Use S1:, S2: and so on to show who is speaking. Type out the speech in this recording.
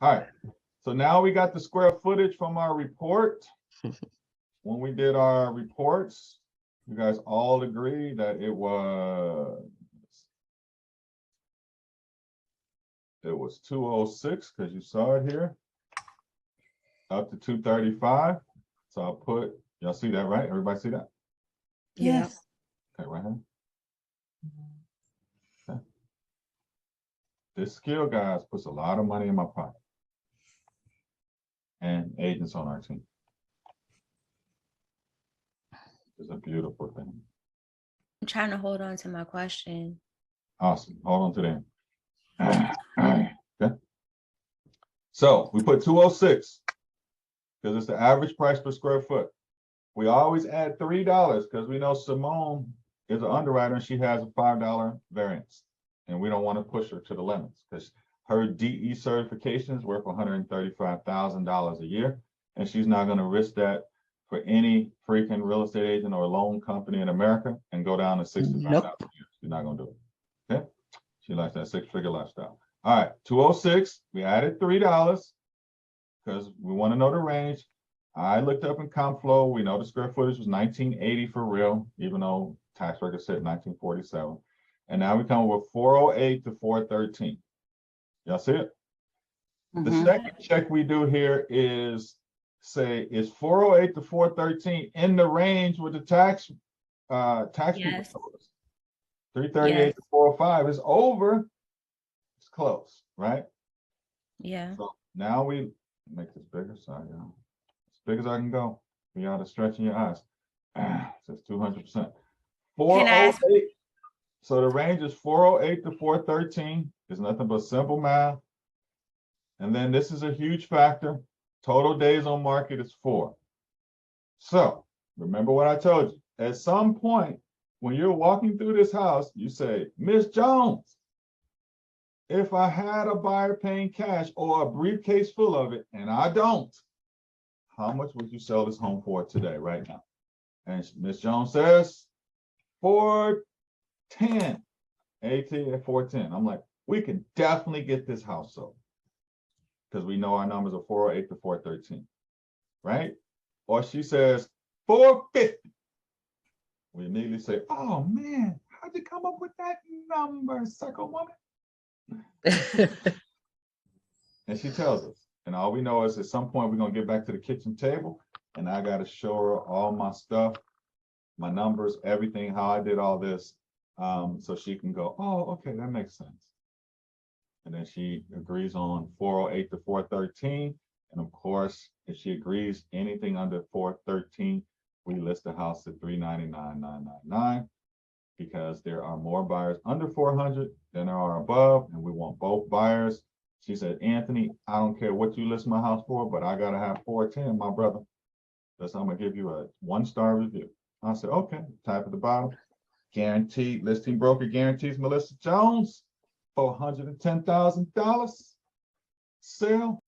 S1: All right. So now we got the square footage from our report. When we did our reports, you guys all agree that it was 206 because you saw it here, up to 235. So I'll put, y'all see that, right? Everybody see that?
S2: Yes.
S1: Okay, right here. Okay. This skill, guys, puts a lot of money in my pocket. And agents on our team. It's a beautiful thing.
S2: I'm trying to hold on to my question.
S1: Awesome. Hold on to that. Okay. So we put 206 because it's the average price per square foot. We always add $3 because we know Simone is an underwriter and she has a $5 variance. And we don't want to push her to the limits because her DE certification is worth $135,000 a year. And she's not going to risk that for any freaking real estate agent or loan company in America and go down to $65,000 a year. She's not going to do it. Okay. She likes that six-figure lifestyle. All right. 206. We added $3 because we want to know the range. I looked up in CompFlow. We know the square footage was 1980 for real, even though tax record said 1947. And now we come with 408 to 413. Y'all see it? The second check we do here is say is 408 to 413 in the range with the tax people told us. 338 to 405 is over. It's close, right?
S2: Yeah.
S1: So now we make this bigger. Sorry, y'all. As big as I can go. For y'all to stretching your eyes. Says 200%. 408. So the range is 408 to 413. It's nothing but simple math. And then this is a huge factor. Total days on market is 4. So remember what I told you. At some point, when you're walking through this house, you say, Miss Jones, if I had a buyer paying cash or a briefcase full of it, and I don't, how much would you sell this home for today, right now? And Miss Jones says, 410. AT at 410. I'm like, we can definitely get this house sold because we know our numbers are 408 to 413, right? Or she says 450. We immediately say, oh man, how'd you come up with that number, sucker woman? And she tells us, and all we know is at some point we're gonna get back to the kitchen table and I gotta show her all my stuff, my numbers, everything, how I did all this. So she can go, oh, okay, that makes sense. And then she agrees on 408 to 413. And of course, if she agrees anything under 413, we list the house at 399,999 because there are more buyers under 400 than there are above, and we want both buyers. She said, Anthony, I don't care what you list my house for, but I gotta have 410, my brother. That's I'm gonna give you a 1-star review. I said, okay, type at the bottom. Guaranteed listing broker guarantees Melissa Jones $410,000 sale.